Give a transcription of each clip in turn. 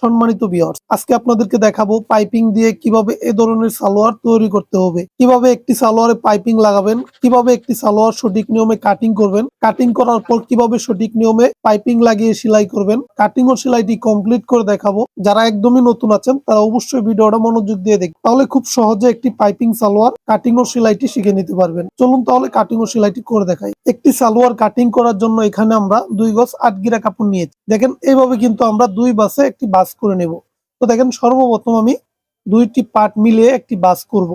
সম্মানিত ভিউয়ার্স, আজকে আপনাদেরকে দেখাবো পাইপিং দিয়ে কিভাবে এ ধরনের সালোয়ার তৈরি করতে হবে, কিভাবে একটি সালোয়ারে পাইপিং লাগাবেন, কিভাবে একটি সালোয়ার সঠিক নিয়মে কাটিং করবেন, কাটিং করার পর কিভাবে সঠিক নিয়মে পাইপিং লাগিয়ে সেলাই করবেন, কাটিং ও সেলাইটি কমপ্লিট করে দেখাবো। যারা একদমই নতুন আছেন তারা অবশ্যই ভিডিওটা মনোযোগ দিয়ে দেখবেন, তাহলে খুব সহজে একটি পাইপিং সালোয়ার কাটিং ও সেলাইটি শিখে নিতে পারবেন। চলুন তাহলে কাটিং ও সেলাইটি করে দেখাই। একটি সালোয়ার কাটিং করার জন্য এখানে আমরা 2 গজ 8 গিরা কাপড় নিয়েছি। দেখেন এইভাবে কিন্তু আমরা 2 বাসে একটি বাস করে নেব। তো দেখেন সর্বপ্রথম আমি 2টি পার্ট মিলিয়ে একটি বাস করব।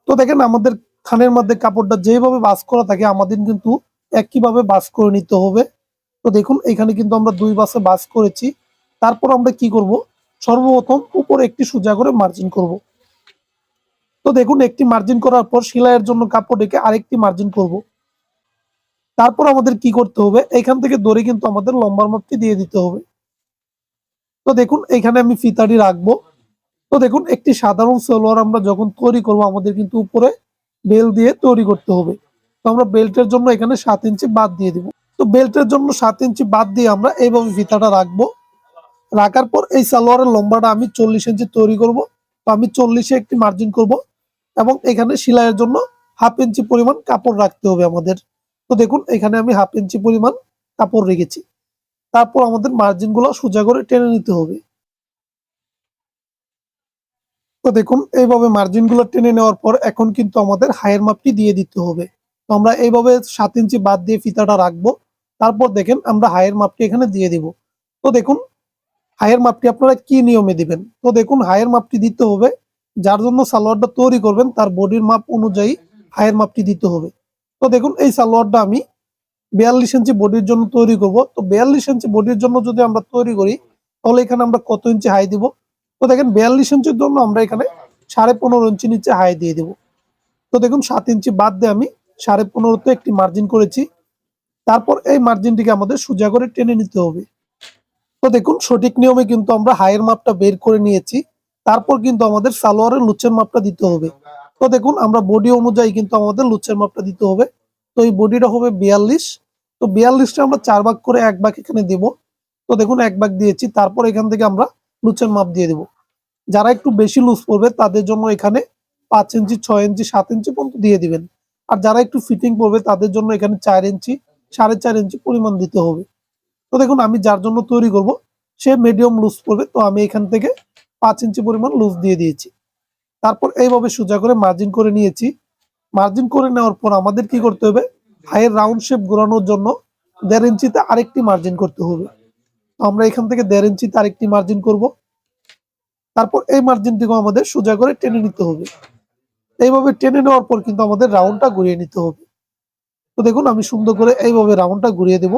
তো দেখেন আমাদের থানের মধ্যে কাপড়টা যেভাবে বাস করা থাকে আমাদের কিন্তু একইভাবে বাস করে নিতে হবে। তো দেখুন এখানে কিন্তু আমরা 2 বাসে বাস করেছি। তারপর আমরা কি করব, সর্বপ্রথম উপরে একটি সোজা করে মার্জিন করব। তো দেখুন একটি মার্জিন করার পর সেলাইয়ের জন্য কাপড় রেখে আরেকটি মার্জিন করব। তারপর আমাদের কি করতে হবে, এখান থেকে ধরে কিন্তু আমাদের লম্বার মাপটি দিয়ে দিতে হবে। তো দেখুন এখানে আমি ফিতাটি রাখবো। তো দেখুন একটি সাধারণ সালোয়ার আমরা যখন তৈরি করব আমাদের কিন্তু উপরে বেল দিয়ে তৈরি করতে হবে। তো আমরা বেল্টের জন্য এখানে 7 ইঞ্চি বাদ দিয়ে দিব। তো বেল্টের জন্য 7 ইঞ্চি বাদ দিয়ে আমরা এইভাবে ফিতাটা রাখবো। রাখার পর এই সালোয়ারের লম্বাটা আমি 40 ইঞ্চি তৈরি করব। তো আমি 40-এ একটি মার্জিন করব এবং এখানে সেলাইয়ের জন্য হাফ ইঞ্চি পরিমাণ কাপড় রাখতে হবে আমাদের। তো দেখুন এখানে আমি হাফ ইঞ্চি পরিমাণ কাপড় রেখেছি। তারপর আমাদের মার্জিন গুলো সোজা করে টেনে নিতে হবে। তো দেখুন এইভাবে মার্জিন গুলো টেনে নেওয়ার পর এখন কিন্তু আমাদের হাইয়ের মাপটি দিয়ে দিতে হবে। তো আমরা এইভাবে 7 ইঞ্চি বাদ দিয়ে ফিতাটা রাখবো। তারপর দেখেন আমরা হাইয়ের মাপটি এখানে দিয়ে দিব। তো দেখুন হাইয়ের মাপটি আপনারা কি নিয়মে দিবেন। তো দেখুন হাইয়ের মাপটি দিতে হবে যার জন্য সালোয়ারটা তৈরি করবেন তার বডির মাপ অনুযায়ী হাইয়ের মাপটি দিতে হবে। তো দেখুন এই সালোয়ারটা আমি 42 ইঞ্চি বডির জন্য তৈরি করব। তো 42 ইঞ্চি বডির জন্য যদি আমরা তৈরি করি তাহলে এখানে আমরা কত ইঞ্চি হাই দিব। তো দেখেন 42 ইঞ্চির জন্য আমরা এখানে 15.5 ইঞ্চি নিচে হাই দিয়ে দেব। তো দেখুন 7 ইঞ্চি বাদ দিয়ে আমি 15.5-তে একটি মার্জিন করেছি। তারপর এই মার্জিনটিকে আমাদের সোজা করে টেনে নিতে হবে। তো দেখুন সঠিক নিয়মে কিন্তু আমরা হাইয়ের মাপটা বের করে নিয়েছি। তারপর কিন্তু আমাদের সালোয়ারের লুচের মাপটা দিতে হবে। তো দেখুন আমরা বডি অনুযায়ী কিন্তু আমাদের লুচের মাপটা দিতে হবে। তো এই বডিটা হবে 42। তো 42টা আমরা 4 ভাগ করে 1 ভাগ এখানে দেব। তো দেখুন 1 ভাগ দিয়েছি। তারপর এখান থেকে আমরা লুচের মাপ দিয়ে দেব। যারা একটু বেশি লুজ পড়বে তাদের জন্য এখানে 5 ইঞ্চি 6 ইঞ্চি 7 ইঞ্চি পর্যন্ত দিয়ে দিবেন। আর যারা একটু ফিটিং পড়বে তাদের জন্য এখানে 4 ইঞ্চি 4.5 ইঞ্চি পরিমাণ দিতে হবে। তো দেখুন আমি যার জন্য তৈরি করব সে মিডিয়াম লুজ পড়বে। তো আমি এখান থেকে 5 ইঞ্চি পরিমাণ লুজ দিয়ে দিয়েছি। তারপর এইভাবে সোজা করে মার্জিন করে নিয়েছি। মার্জিন করে নেওয়ার পর আমাদের কি করতে হবে, হাইয়ের রাউন্ড শেপ ঘোরানোর জন্য 1.5 ইঞ্চিতে আরেকটি মার্জিন করতে হবে। তো আমরা এখান থেকে 1.5 ইঞ্চিতে আরেকটি মার্জিন করব। তারপর এই মার্জিনটিকে আমাদের সোজা করে টেনে নিতে হবে। এইভাবে টেনে নেওয়ার পর কিন্তু আমাদের রাউন্ডটা ঘুরিয়ে নিতে হবে। তো দেখুন আমি সুন্দর করে এইভাবে রাউন্ডটা ঘুরিয়ে দেব।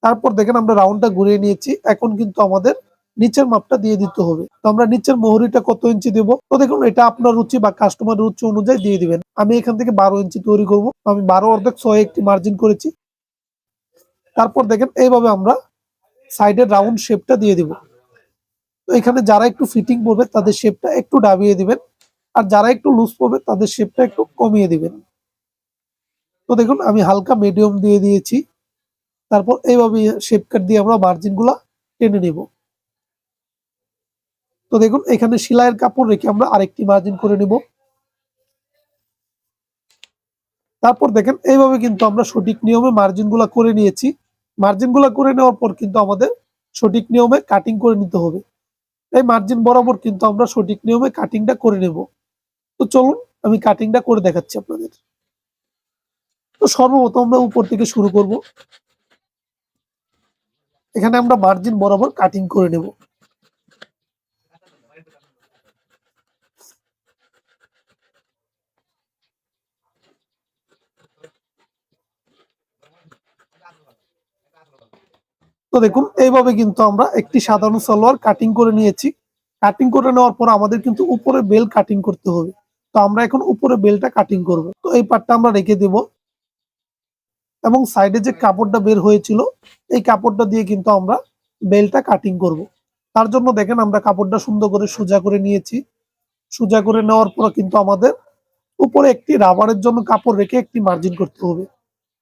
তারপর দেখেন আমরা রাউন্ডটা ঘুরিয়ে নিয়েছি। এখন কিন্তু আমাদের নিচের মাপটা দিয়ে দিতে হবে। তো আমরা নিচের মোহরিটা কত ইঞ্চি দেব। তো দেখুন এটা আপনার রুচি বা কাস্টমারের রুচি অনুযায়ী দিয়ে দিবেন। আমি এখান থেকে 12 ইঞ্চি তৈরি করব। আমি 12 অর্ধেক 6 একটি মার্জিন করেছি। তারপর দেখেন এইভাবে আমরা সাইডের রাউন্ড শেপটা দিয়ে দিব। তো এখানে যারা একটু ফিটিং পড়বে তাদের শেপটা একটু ডাবিয়ে দিবেন। আর যারা একটু লুজ পড়বে তাদের শেপটা একটু কমিয়ে দিবেন। তো দেখুন আমি হালকা মিডিয়াম দিয়ে দিয়েছি। তারপর এইভাবে শেপ কাট দিয়ে আমরা মার্জিন গুলা টেনে নেব। তো দেখুন এখানে সেলাইয়ের কাপড় রেখে আমরা আরেকটি মার্জিন করে নেব। তারপর দেখেন এইভাবে কিন্তু আমরা সঠিক নিয়মে মার্জিন গুলা করে নিয়েছি। মার্জিন গুলা করে নেওয়ার পর কিন্তু আমাদের সঠিক নিয়মে কাটিং করে নিতে হবে। এই মার্জিন বরাবর কিন্তু আমরা সঠিক নিয়মে কাটিংটা করে নেব। তো চলুন আমি কাটিংটা করে দেখাচ্ছি আপনাদের। তো সর্বপ্রথম আমরা উপর থেকে শুরু করব। এখানে আমরা মার্জিন বরাবর কাটিং করে নেব। তো দেখুন এইভাবে কিন্তু আমরা একটি সাধারণ সালোয়ার কাটিং করে নিয়েছি। কাটিং করে নেওয়ার পর আমাদের কিন্তু উপরে বেল কাটিং করতে হবে। তো আমরা এখন উপরে বেলটা কাটিং করব। তো এই পার্টটা আমরা রেখে দেব এবং সাইডে যে কাপড়টা বের হয়েছিল এই কাপড়টা দিয়ে কিন্তু আমরা বেলটা কাটিং করব। তার জন্য দেখেন আমরা কাপড়টা সুন্দর করে সোজা করে নিয়েছি। সোজা করে নেওয়ার পর কিন্তু আমাদের উপরে একটি রাবারের জন্য কাপড় রেখে একটি মার্জিন করতে হবে।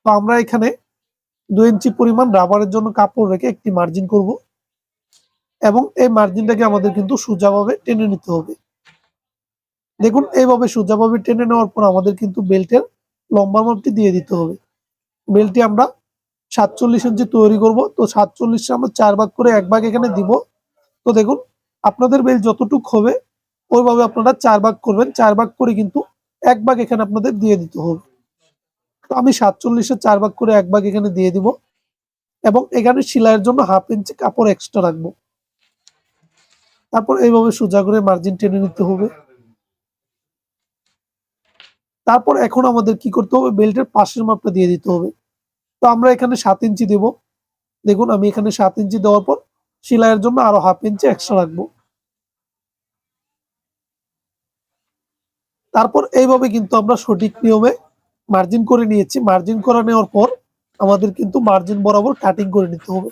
তো আমরা এখানে 2 ইঞ্চি পরিমাণ রাবারের জন্য কাপড় রেখে একটি মার্জিন করব। এবং এই মার্জিনটাকে আমাদের কিন্তু সোজাভাবে টেনে নিতে হবে। দেখুন এইভাবে সোজাভাবে টেনে নেওয়ার পর আমাদের কিন্তু বেল্টের লম্বা মাপটি দিয়ে দিতে হবে। বেল্টটি আমরা ৪৭ ইঞ্চি তৈরি করব, তো ৪৭ আমরা ৪ ভাগ করে ১ ভাগ এখানে দিব। তো দেখুন আপনাদের বেল্ট যতটুক হবে ওইভাবে আপনারা ৪ ভাগ করবেন, ৪ ভাগ করে কিন্তু ১ ভাগ এখানে আপনাদের দিয়ে দিতে হবে। তো আমি ৪৭ ৪ ভাগ করে ১ ভাগ এখানে দিয়ে দিব এবং এখানে সেলাইয়ের জন্য ১/২ ইঞ্চি কাপড় এক্সট্রা রাখবো। তারপর এইভাবে সোজা করে মার্জিন টেনে নিতে হবে। তারপর এখন আমাদের কি করতে হবে, বেল্টের পাশের মাপটা দিয়ে দিতে হবে। তো আমরা এখানে ৭ ইঞ্চি দেব। দেখুন আমি এখানে ৭ ইঞ্চি দেওয়ার পর সেলাইয়ের জন্য আরো ১/২ ইঞ্চি এক্সট্রা রাখবো। তারপর এইভাবে কিন্তু আমরা সঠিক নিয়মে মার্জিন করে নিয়েছি। মার্জিন করে নেওয়ার পর আমাদের কিন্তু মার্জিন বরাবর কাটিং করে নিতে হবে।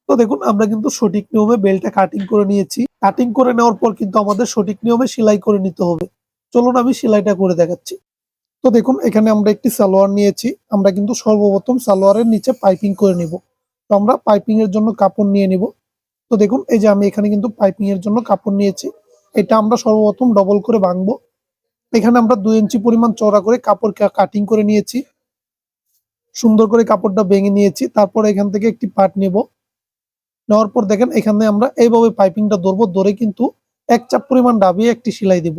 তো দেখুন আমরা কিন্তু সঠিক নিয়মে বেল্টটা কাটিং করে নিয়েছি। কাটিং করে নেওয়ার পর কিন্তু আমাদের সঠিক নিয়মে সেলাই করে নিতে হবে। চলুন আমি সেলাইটা করে দেখাচ্ছি। তো দেখুন এখানে আমরা একটি সালোয়ার নিয়েছি। আমরা কিন্তু সর্বপ্রথম সালোয়ারের নিচে পাইপিং করে নিব। তো আমরা পাইপিং এর জন্য কাপড় নিয়ে নিব। তো দেখুন এই যে আমি এখানে কিন্তু পাইপিং এর জন্য কাপড় নিয়েছি। এটা আমরা সর্বপ্রথম ডবল করে ভাঙবো। এখানে আমরা ২ ইঞ্চি পরিমাণ চওড়া করে কাপড় কাটিং করে নিয়েছি। সুন্দর করে কাপড়টা ভেঙে নিয়েছি। তারপর এখান থেকে একটি পার্ট নেব। নেওয়ার পর দেখেন এখানে আমরা এইভাবে পাইপিংটা ধরবো, ধরে কিন্তু ১ চাপ পরিমাণ দাবিয়ে একটি সেলাই দেব।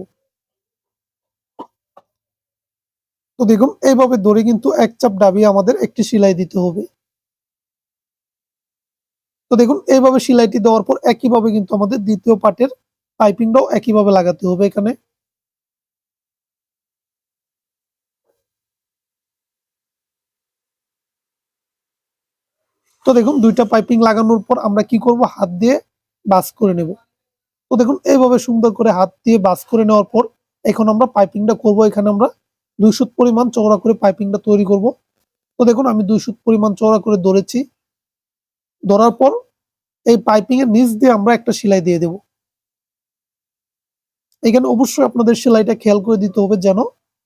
তো দেখুন এইভাবে ধরে কিন্তু ১ চাপ দাবিয়ে আমাদের একটি সেলাই দিতে হবে। তো দেখুন এইভাবে সেলাইটি দেওয়ার পর একইভাবে কিন্তু আমাদের দ্বিতীয় পার্টের পাইপিংটাও একইভাবে লাগাতে হবে এখানে। তো দেখুন ২ টা পাইপিং লাগানোর পর আমরা কি করব, হাত দিয়ে ভাঁজ করে নেব। তো দেখুন এইভাবে সুন্দর করে হাত দিয়ে ভাঁজ করে নেওয়ার পর এখন আমরা পাইপিংটা করব। এখানে আমরা ২ সুত পরিমাণ চওড়া করে পাইপিংটা তৈরি করব। তো দেখুন আমি ২ সুত পরিমাণ চওড়া করে ধরেছি। ধরার পর এই পাইপিং এর নিচ দিয়ে আমরা একটা সেলাই দিয়ে দেব। এখানে অবশ্যই আপনাদের সেলাইটা খেয়াল করে দিতে হবে যেন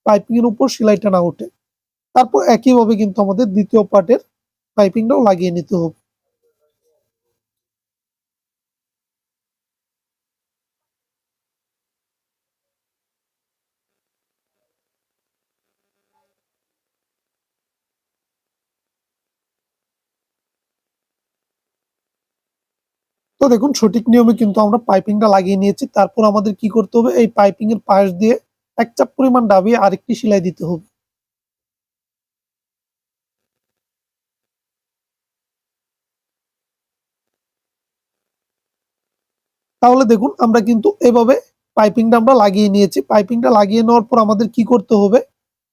পাইপিং এর উপর সেলাইটা না ওঠে। তারপর একইভাবে কিন্তু আমাদের দ্বিতীয় পার্টের পাইপিংটাও লাগিয়ে নিতে হবে। তো দেখুন সঠিক নিয়মে কিন্তু আমরা পাইপিংটা লাগিয়ে নিয়েছি। তারপর আমাদের কি করতে হবে, এই পাইপিং এর পাশ দিয়ে ১ চাপ পরিমাণ দাবিয়ে আরেকটি সেলাই দিতে হবে। তাহলে দেখুন আমরা কিন্তু এভাবে পাইপিংটা আমরা লাগিয়ে নিয়েছি। পাইপিংটা লাগিয়ে নেওয়ার পর আমাদের কি করতে হবে,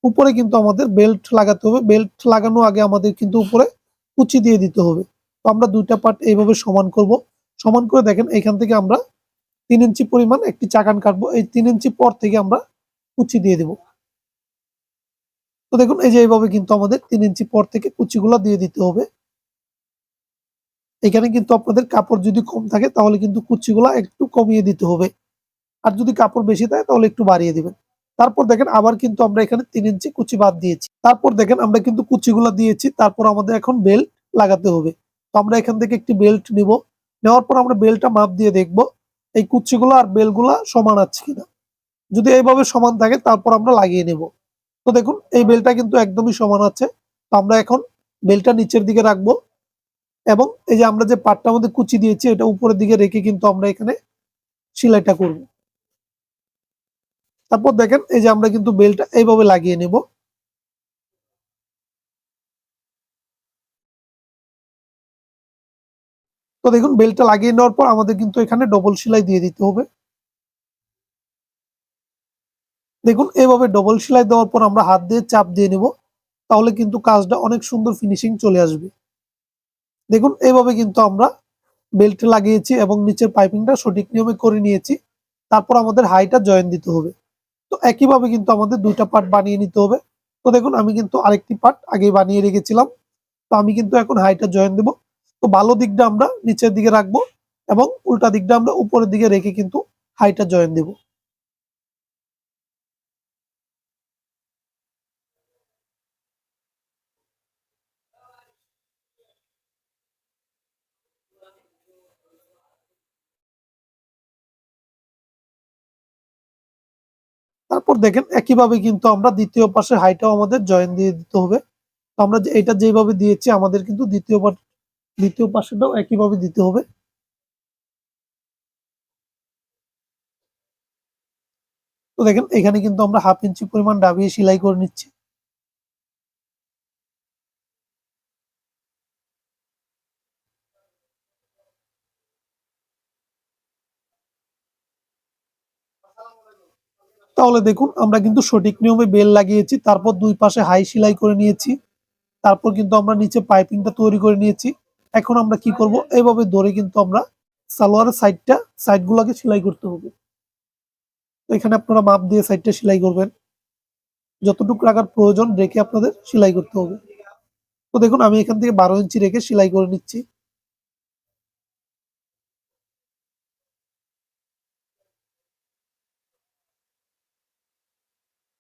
উপরে কিন্তু আমাদের বেল্ট লাগাতে হবে। বেল্ট লাগানোর আগে আমাদের কিন্তু উপরে কুচি দিয়ে দিতে হবে। তো আমরা ২ টা পার্ট এইভাবে সমান করব। সমান করে দেখেন এখান থেকে আমরা ৩ ইঞ্চি পরিমাণ একটি চাকান কাটবো। এই ৩ ইঞ্চি পর থেকে আমরা কুচি দিয়ে দেব। তো দেখুন এই যে এইভাবে কিন্তু আমাদের ৩ ইঞ্চি পর থেকে কুচিগুলা দিয়ে দিতে হবে। এখানে কিন্তু আপনাদের কাপড় যদি কম থাকে তাহলে কিন্তু কুচিগুলা একটু কমিয়ে দিতে হবে। আর যদি কাপড় বেশি থাকে তাহলে একটু বাড়িয়ে দিবেন। তারপর দেখেন আবার কিন্তু আমরা এখানে ৩ ইঞ্চি কুচি বাদ দিয়েছি। তারপর দেখেন আমরা কিন্তু কুচিগুলা দিয়েছি। তারপর আমাদের এখন বেল্ট লাগাতে হবে। তো আমরা এখান থেকে একটি বেল্ট নিব। নেওয়ার পর আমরা বেল্টটা মাপ দিয়ে দেখব এই কুচিগুলা আর বেল্টগুলা সমান আছে কিনা। যদি এইভাবে সমান থাকে তারপর আমরা লাগিয়ে নেব। তো দেখুন এই বেল্টটা কিন্তু একদমই সমান আছে। তো আমরা এখন বেল্টটা নিচের দিকে রাখবো এবং এই যে আমরা যে পাটটার মধ্যে কুচি দিয়েছি এটা উপরের দিকে রেখে কিন্তু আমরা এখানে সেলাইটা করব। তারপর দেখেন এই যে আমরা কিন্তু বেল্টটা এইভাবে লাগিয়ে নেব। তো দেখুন বেল্টটা লাগিয়ে নেওয়ার পর আমাদের কিন্তু এখানে ডবল সেলাই দিয়ে দিতে হবে। দেখুন এভাবে ডবল সেলাই দেওয়ার পর আমরা হাত দিয়ে চাপ দিয়ে নেব। তাহলে কিন্তু কাজটা অনেক সুন্দর ফিনিশিং চলে আসবে। দেখুন এভাবে কিন্তু আমরা বেল্ট লাগিয়েছি এবং নিচের পাইপিংটা সঠিক নিয়মে করে নিয়েছি। তারপর আমাদের হাইটা জয়েন দিতে হবে। তো একইভাবে কিন্তু আমাদের ২ টা পার্ট বানিয়ে নিতে হবে। তো দেখুন আমি কিন্তু আরেকটি পার্ট আগেই বানিয়ে রেখেছিলাম। তো আমি কিন্তু এখন হাইটা জয়েন দেব। তো ভালো দিকটা আমরা নিচের দিকে রাখবো এবং উল্টা দিকটা আমরা উপরের দিকে রেখে কিন্তু হাইটা জয়েন দেব। তারপর দেখেন একইভাবে কিন্তু আমরা দ্বিতীয় পাশে হাইটাও আমাদের জয়েন দিয়ে দিতে হবে। তো আমরা এটা যেভাবে দিয়েছি আমাদের কিন্তু দ্বিতীয় পাশেটাও একইভাবে দিতে হবে। তো দেখেন এখানে কিন্তু আমরা 1/2 ইঞ্চি পরিমাণ ডাবিয়ে সেলাই করে নিচ্ছি। তাহলে দেখুন আমরা কিন্তু সঠিক নিয়মে বেল লাগিয়েছি, তারপর দুই পাশে হাই সেলাই করে নিয়েছি, তারপর কিন্তু আমরা নিচে পাইপিংটা তৈরি করে নিয়েছি। এখন আমরা কি করব, এইভাবে ধরে কিন্তু আমরা সালোয়ারের সাইডগুলোকে সেলাই করতে হবে। তো এখানে আপনারা মাপ দিয়ে সাইডটা সেলাই করবেন, যতটুকু রাখার প্রয়োজন রেখে আপনাদের সেলাই করতে হবে। তো দেখুন আমি এখান থেকে 12 ইঞ্চি রেখে সেলাই করে নিচ্ছি।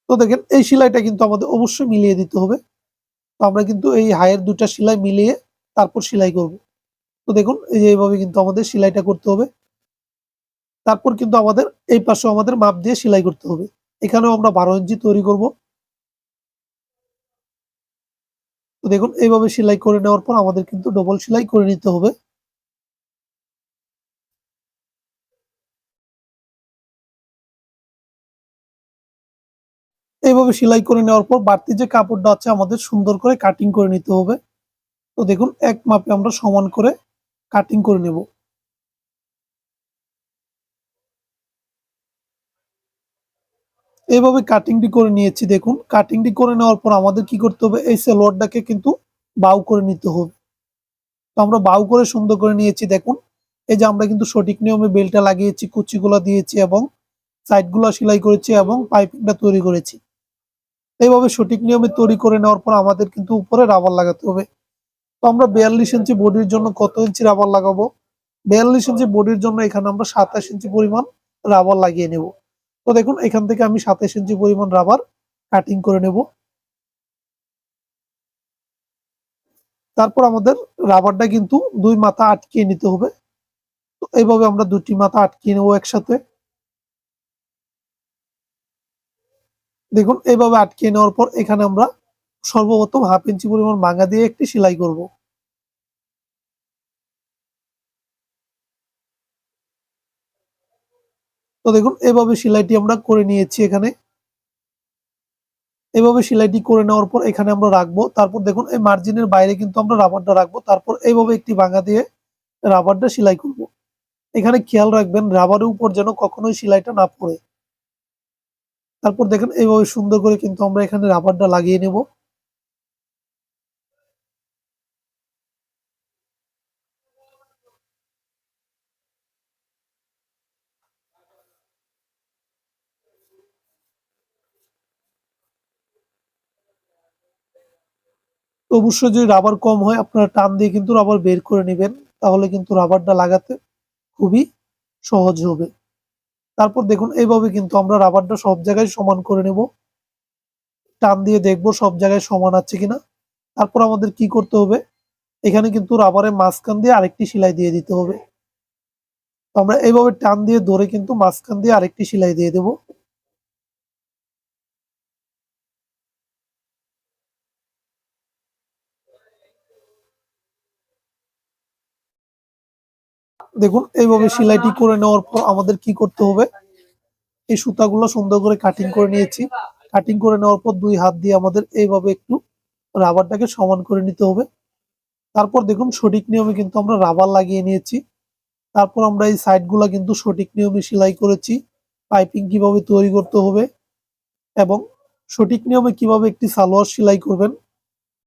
তো দেখেন এই সেলাইটা কিন্তু আমাদের অবশ্যই মিলিয়ে দিতে হবে। তো আমরা কিন্তু এই হাইয়ের দুটা সেলাই মিলিয়ে তারপর সেলাই করব। তো দেখুন এই যে এইভাবে কিন্তু আমাদের সেলাইটা করতে হবে। তারপর কিন্তু আমাদের এই পাশেও আমাদের মাপ দিয়ে সেলাই করতে হবে। এখানেও আমরা 12 ইঞ্চি তৈরি করব। তো দেখুন এইভাবে সেলাই করে নেওয়ার পর আমাদের কিন্তু ডবল সেলাই করে নিতে হবে। এইভাবে সেলাই করে নেওয়ার পর বাড়তি যে কাপড়টা আছে আমাদের সুন্দর করে কাটিং করে নিতে হবে। তো দেখুন এক মাপে আমরা সমান করে কাটিং করে নেব। এইভাবে কাটিংটি করে নিয়েছি। দেখুন কাটিংটি করে নেওয়ার পর আমাদের কি করতে হবে, এই সালোয়ারটাকে কিন্তু বাউ করে নিতে হবে। তো আমরা বাউ করে সুন্দর করে নিয়েছি। দেখুন এই যে আমরা কিন্তু সঠিক নিয়মে বেলটা লাগিয়েছি, কুচিগুলা দিয়েছি এবং সাইডগুলা সেলাই করেছি এবং পাইপিংটা তৈরি করেছি। এইভাবে সঠিক নিয়মে তৈরি করে নেওয়ার পর আমাদের কিন্তু উপরে রাবার লাগাতে হবে। তো আমরা 42 ইঞ্চি বডির জন্য কত ইঞ্চি রাবার লাগাবো? 42 ইঞ্চি বডির জন্য এখানে আমরা 27 ইঞ্চি পরিমাণ রাবার লাগিয়ে নেব। তো দেখুন এখান থেকে আমি 27 ইঞ্চি পরিমাণ রাবার কাটিং করে নেব। তারপর আমাদের রাবারটা কিন্তু দুই মাথা আটকিয়ে নিতে হবে। তো এইভাবে আমরা দুটি মাথা আটকিয়ে নেব একসাথে। দেখুন এইভাবে আটকিয়ে নেওয়ার পর এখানে আমরা সর্বপ্রথম 1/2 ইঞ্চি পরিমাণ ভাঙা দিয়ে একটি সেলাই করব। তো দেখুন এভাবে সেলাইটি আমরা করে নিয়েছি এখানে। এভাবে সেলাইটি করে নেওয়ার পর এখানে আমরা রাখবো। তারপর দেখুন এই মার্জিনের বাইরে কিন্তু আমরা রাবারটা রাখবো। তারপর এইভাবে একটি ভাঙা দিয়ে রাবারটা সেলাই করব। এখানে খেয়াল রাখবেন রাবারের উপর যেন কখনোই সেলাইটা না পড়ে। তারপর দেখেন এইভাবে সুন্দর করে কিন্তু আমরা এখানে রাবারটা লাগিয়ে নেব। তো অবশ্যই যদি রাবার কম হয় আপনারা টান দিয়ে কিন্তু রাবার বের করে নেবেন। তাহলে কিন্তু রাবারটা লাগাতে খুবই সহজ হবে। তারপর দেখুন এইভাবে কিন্তু আমরা রাবারটা সব জায়গায় সমান করে নেব। টান দিয়ে দেখবো সব জায়গায় সমান আছে কিনা। তারপর আমাদের কি করতে হবে, এখানে কিন্তু রাবারের মাঝখান দিয়ে আরেকটি সেলাই দিয়ে দিতে হবে। তো আমরা এইভাবে টান দিয়ে ধরে কিন্তু মাঝখান দিয়ে আরেকটি সেলাই দিয়ে দেব। দেখুন এইভাবে সেলাইটি করে নেওয়ার পর আমাদের কি করতে হবে, এই সুতাগুলো সুন্দর করে কাটিং করে নিয়েছি। কাটিং করে নেওয়ার পর দুই হাত দিয়ে আমাদের এইভাবে একটু রাবারটাকে সমান করে নিতে হবে। তারপর দেখুন সঠিক নিয়মে কিন্তু আমরা রাবার লাগিয়ে নিয়েছি। তারপর আমরা এই সাইডগুলা কিন্তু সঠিক নিয়মে সেলাই করেছি। পাইপিং কিভাবে তৈরি করতে হবে এবং সঠিক নিয়মে কিভাবে একটি সালোয়ার সেলাই করবেন